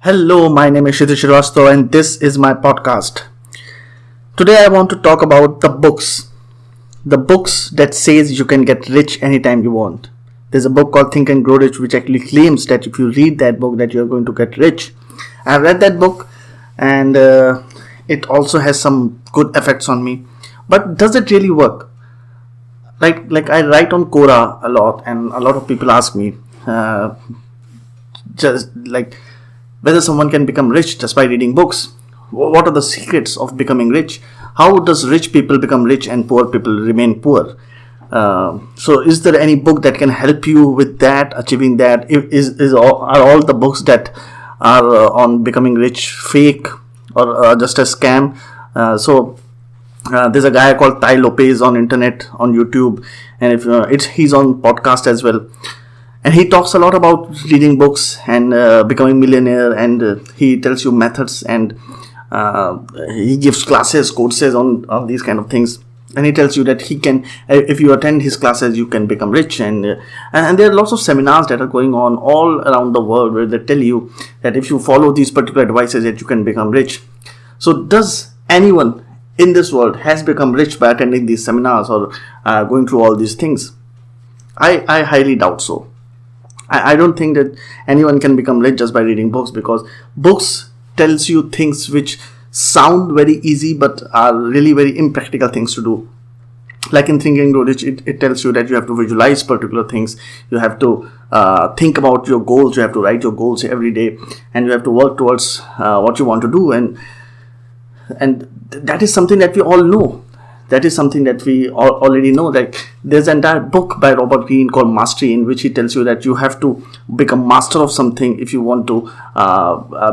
Hello, my name is Shitiz Srivastava and this is my podcast. Today I want to talk about the books. The books that says you can get rich anytime you want. There's a book called Think and Grow Rich which actually claims that if you read that book that you're going to get rich. I've read that book and it also has some good effects on me. But does it really work? Like I write on Quora a lot and a lot of people ask me just like whether someone can become rich just by reading books. What are the secrets of becoming rich? How does rich people become rich and poor people remain poor? So is there any book that can help you with that, achieving that? Are all the books that are on becoming rich fake or just a scam? There's a guy called Tai Lopez on internet, on YouTube, and if he's on podcast as well. And he talks a lot about reading books and becoming millionaire, and he tells you methods, and he gives classes, courses on these kind of things. And he tells you that he can, if you attend his classes, you can become rich. And there are lots of seminars that are going on all around the world where they tell you that if you follow these particular advices, that you can become rich. So does anyone in this world has become rich by attending these seminars or going through all these things? I highly doubt so. I don't think that anyone can become rich just by reading books, because books tells you things which sound very easy but are really very impractical things to do. Like in Think and Grow Rich, it tells you that you have to visualize particular things, you have to think about your goals, you have to write your goals every day, and you have to work towards what you want to do, and that is something that we all know. That is something that we already know. Like there's an entire book by Robert Greene called Mastery, in which he tells you that you have to become master of something if you want to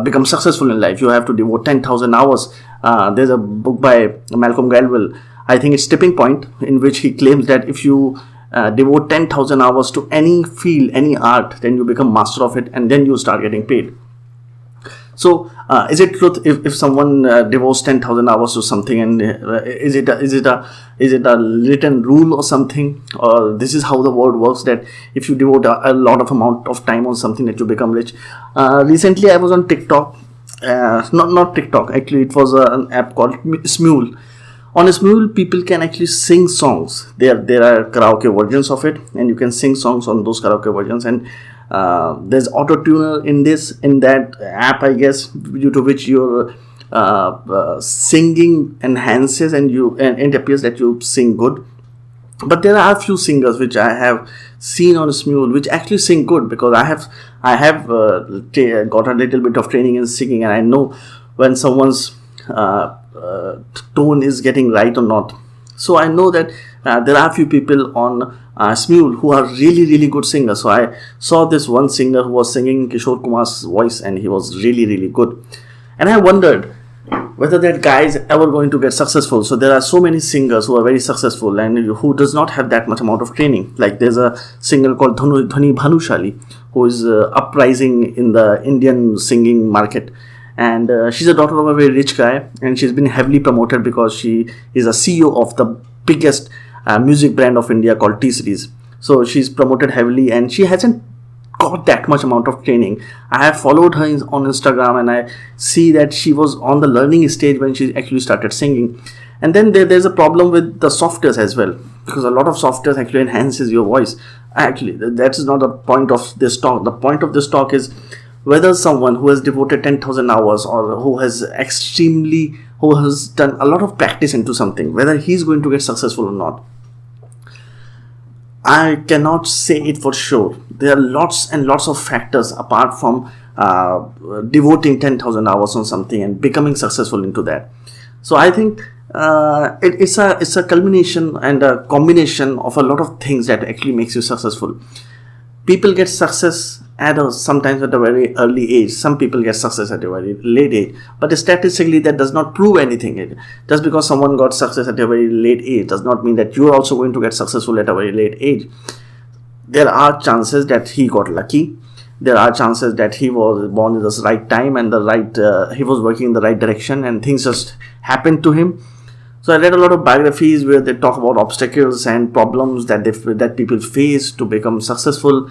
become successful in life. You have to devote 10,000 hours. There's a book by Malcolm Gladwell, I think it's Tipping Point, in which he claims that if you devote 10,000 hours to any field, any art, then you become master of it, and then you start getting paid. So, is it truth if someone devotes 10,000 hours to something, and is it a written rule or something, or this is how the world works, that if you devote a lot of amount of time on something that you become rich? Recently, I was on TikTok, not TikTok. Actually, it was an app called Smule. On Smule, people can actually sing songs. There are karaoke versions of it, and you can sing songs on those karaoke versions. And there's auto tuner in that app, I guess, due to which your singing enhances and it appears that you sing good. But there are a few singers which I have seen on Smule which actually sing good, because I have got a little bit of training in singing, and I know when someone's tone is getting right or not. So I know that there are a few people on Smule who are really good singers. So I saw this one singer who was singing Kishore Kumar's voice, and he was really good. And I wondered whether that guy is ever going to get successful. So there are so many singers who are very successful and who does not have that much amount of training. Like there's a singer called Dhwani Bhanushali, who is uprising in the Indian singing market. And she's a daughter of a very rich guy, and she's been heavily promoted because she is a CEO of the biggest music brand of India called T-Series. So she's promoted heavily, and she hasn't got that much amount of training. I have followed her on Instagram, and I see that she was on the learning stage when she actually started singing. And then there's a problem with the softwares as well, because a lot of softwares actually enhances your voice. Actually, that is not the point of this talk. The point of this talk is whether someone who has devoted 10,000 hours or who has done a lot of practice into something, whether he's going to get successful or not. I cannot say it for sure. There are lots and lots of factors apart from devoting 10,000 hours on something and becoming successful into that. So I think it's a culmination and a combination of a lot of things that actually makes you successful. People get success sometimes at a very early age. Some people get success at a very late age. But statistically, that does not prove anything. Just because someone got success at a very late age does not mean that you are also going to get successful at a very late age. There are chances that he got lucky. There are chances that he was born at the right time and he was working in the right direction, and things just happened to him. So I read a lot of biographies where they talk about obstacles and problems that people face to become successful.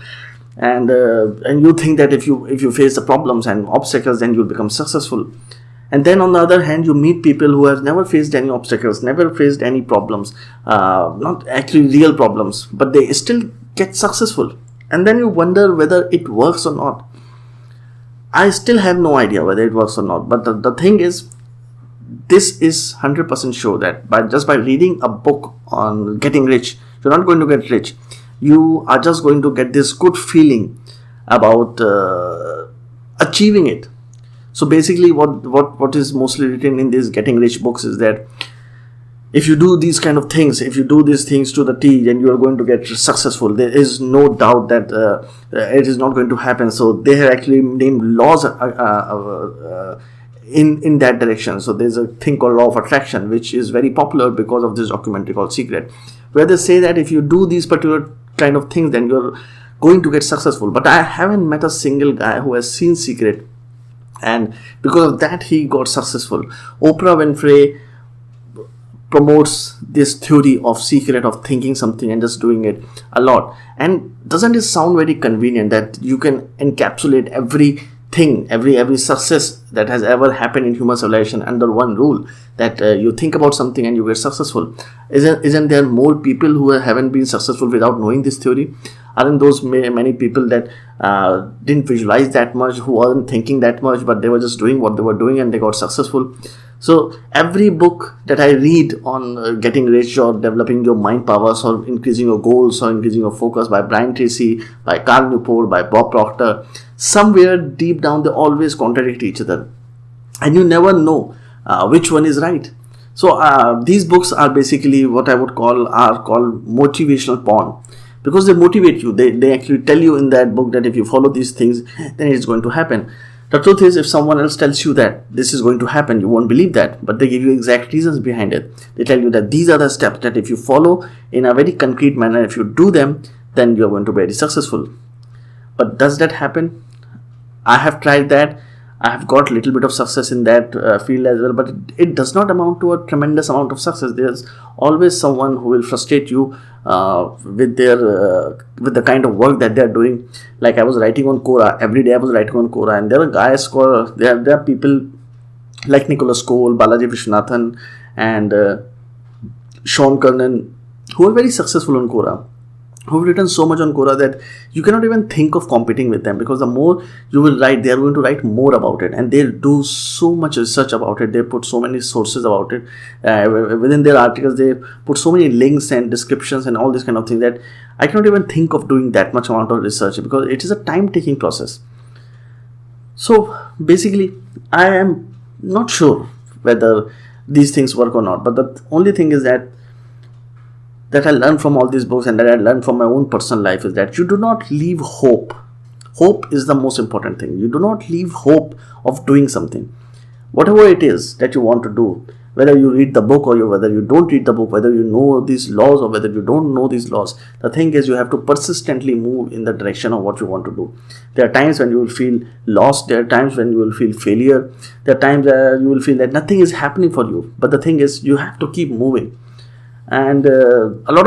and you think that if you face the problems and obstacles, then you'll become successful. And then on the other hand, you meet people who have never faced any obstacles, never faced any problems, not actually real problems, but they still get successful. And then you wonder whether it works or not. I still have no idea whether it works or not. But the thing is, this is 100% sure that by reading a book on getting rich, you're not going to get rich. You are just going to get this good feeling about achieving it. So basically what is mostly written in these getting rich books is that if you do these kind of things, if you do these things to the T, then you are going to get successful. There is no doubt that it is not going to happen. So they have actually named laws in that direction. So there's a thing called law of attraction, which is very popular because of this documentary called Secret, where they say that if you do these particular kind of things, then you're going to get successful. But I haven't met a single guy who has seen Secret, and because of that he got successful. Oprah Winfrey promotes this theory of secret, of thinking something and just doing it a lot. And doesn't it sound very convenient that you can encapsulate everything, every success that has ever happened in human civilization under one rule, that you think about something and you get successful? Isn't there more people who haven't been successful without knowing this theory? Aren't those many people that didn't visualize that much, who weren't thinking that much, but they were just doing what they were doing and they got successful? So every book that I read on getting rich or developing your mind powers or increasing your goals or increasing your focus by Brian Tracy, by Cal Newport, by Bob Proctor, somewhere deep down they always contradict each other, and you never know which one is right. So these books are basically what I would call motivational porn, because they motivate you. They actually tell you in that book that if you follow these things, then it's going to happen. The truth is, if someone else tells you that this is going to happen, you won't believe that, but they give you exact reasons behind it. They tell you that these are the steps that if you follow in a very concrete manner, if you do them, then you're going to be very successful. But does that happen? I have tried that. I have got a little bit of success in that field as well, but it does not amount to a tremendous amount of success. There's always someone who will frustrate you with the kind of work that they're doing. Like I was writing on Quora, every day I was writing on Quora, and there are guys, there are people like Nicholas Cole, Balaji Viswanathan, and Sean Kernan, who are very successful on Quora, who have written so much on Quora that you cannot even think of competing with them, because the more you will write, they are going to write more about it, and they do so much research about it. They put so many sources about it within their articles. They put so many links and descriptions and all this kind of thing that I cannot even think of doing that much amount of research, because it is a time-taking process. So basically, I am not sure whether these things work or not, but the only thing is that I learned from all these books and that I learned from my own personal life is that you do not leave hope. Hope is the most important thing. You do not leave hope of doing something. Whatever it is that you want to do, whether you read the book or whether you don't read the book, whether you know these laws or whether you don't know these laws, the thing is you have to persistently move in the direction of what you want to do. There are times when you will feel lost. There are times when you will feel failure. There are times you will feel that nothing is happening for you. But the thing is, you have to keep moving. And a lot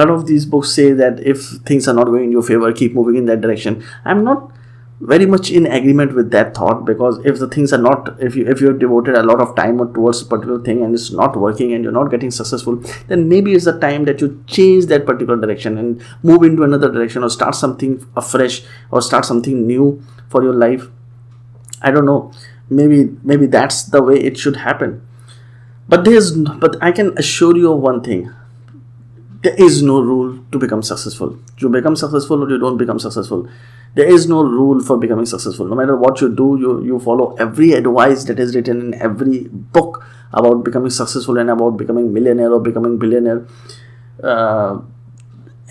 of these books say that if things are not going in your favor, keep moving in that direction. I'm not very much in agreement with that thought, because if the things are not, if you have devoted a lot of time towards a particular thing and it's not working and you're not getting successful, then maybe it's the time that you change that particular direction and move into another direction, or start something afresh, or start something new for your life. I don't know. Maybe that's the way it should happen. But I can assure you of one thing. There is no rule to become successful. You become successful or you don't become successful. There is no rule for becoming successful. No matter what you do, you follow every advice that is written in every book about becoming successful and about becoming millionaire or becoming billionaire. And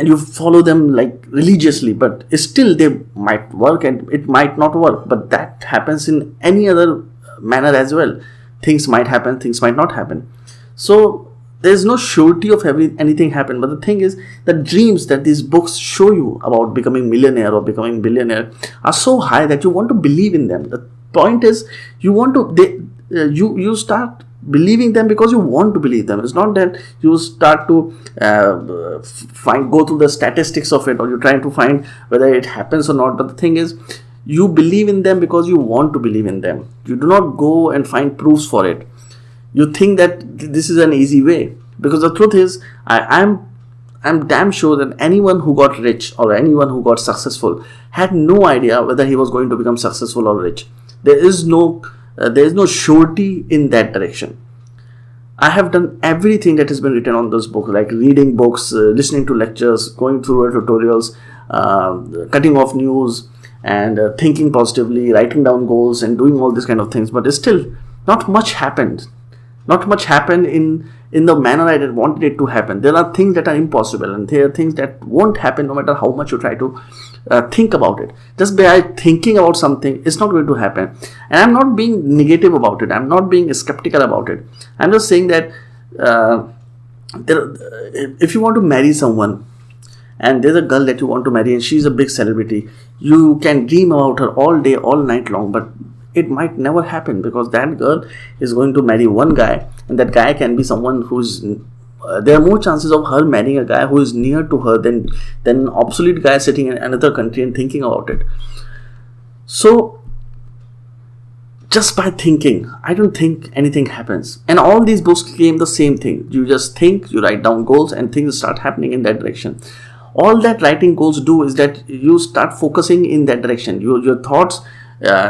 you follow them like religiously, but still they might work and it might not work. But that happens in any other manner as well. Things might happen, things might not happen. So there's no surety of anything happen. But the thing is, the dreams that these books show you about becoming millionaire or becoming billionaire are so high that you want to believe in them. The point is, you want to you start believing them because you want to believe them. It's not that you start to go through the statistics of it, or you're trying to find whether it happens or not. But the thing is, you believe in them because you want to believe in them. You do not go and find proofs for it. You think that this is an easy way, because the truth is, I'm damn sure that anyone who got rich or anyone who got successful had no idea whether he was going to become successful or rich. There is no surety in that direction. I have done everything that has been written on this book, like reading books, listening to lectures, going through tutorials, cutting off news, and thinking positively, writing down goals, and doing all these kind of things. But still, not much happened. Not much happened in the manner I wanted it to happen. There are things that are impossible, and there are things that won't happen no matter how much you try to think about it. Just by thinking about something, it's not going to happen. And I'm not being negative about it. I'm not being skeptical about it. I'm just saying that if you want to marry someone, and there's a girl that you want to marry, and she's a big celebrity, you can dream about her all day, all night long, but it might never happen, because that girl is going to marry one guy, and that guy can be someone who's there are more chances of her marrying a guy who is near to her than an obsolete guy sitting in another country and thinking about it. So just by thinking, I don't think anything happens. And all these books claim the same thing. You just think, you write down goals, and things start happening in that direction. All that writing goals do is that you start focusing in that direction. Your thoughts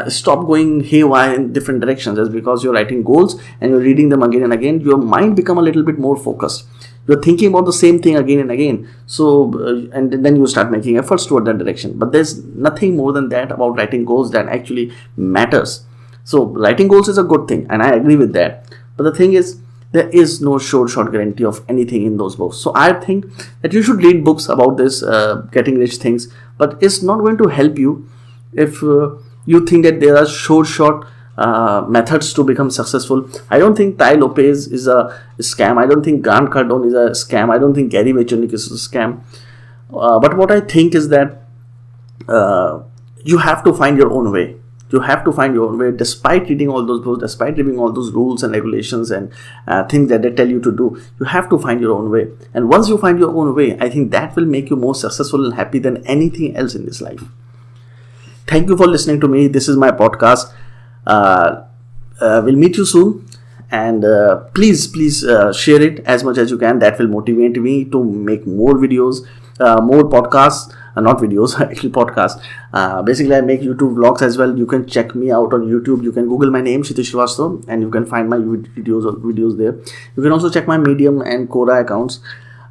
stop going haywire in different directions. Just because you're writing goals and you're reading them again and again, your mind become a little bit more focused. You're thinking about the same thing again and again. So and then you start making efforts toward that direction. But there's nothing more than that about writing goals that actually matters. So writing goals is a good thing, and I agree with that. But the thing is, there is no short guarantee of anything in those books. So I think that you should read books about this getting rich things, but it's not going to help you if you think that there are short methods to become successful. I don't think Tai Lopez is a scam. I don't think Grant Cardone is a scam. I don't think Gary Vaynerchuk is a scam. But what I think is that you have to find your own way. You have to find your own way, despite reading all those books, despite reading all those rules and regulations and things that they tell you to do. You have to find your own way. And once you find your own way, I think that will make you more successful and happy than anything else in this life. Thank you for listening to me. This is my podcast. We'll meet you soon. And please share it as much as you can. That will motivate me to make more videos, more podcasts. Not videos, actually podcasts. Basically, I make YouTube vlogs as well. You can check me out on YouTube. You can Google my name, Shitiz Srivastava, and you can find my videos there. You can also check my Medium and Quora accounts.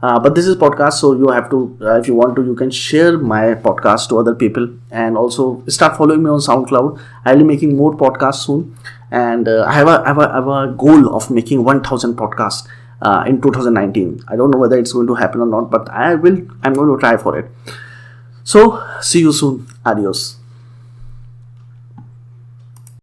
But this is podcast, so you have to, if you want to, you can share my podcast to other people, and also start following me on SoundCloud. I'll be making more podcasts soon, and I have a goal of making 1,000 podcasts in 2019. I don't know whether it's going to happen or not, but I'm going to try for it. So, see you soon. Adios.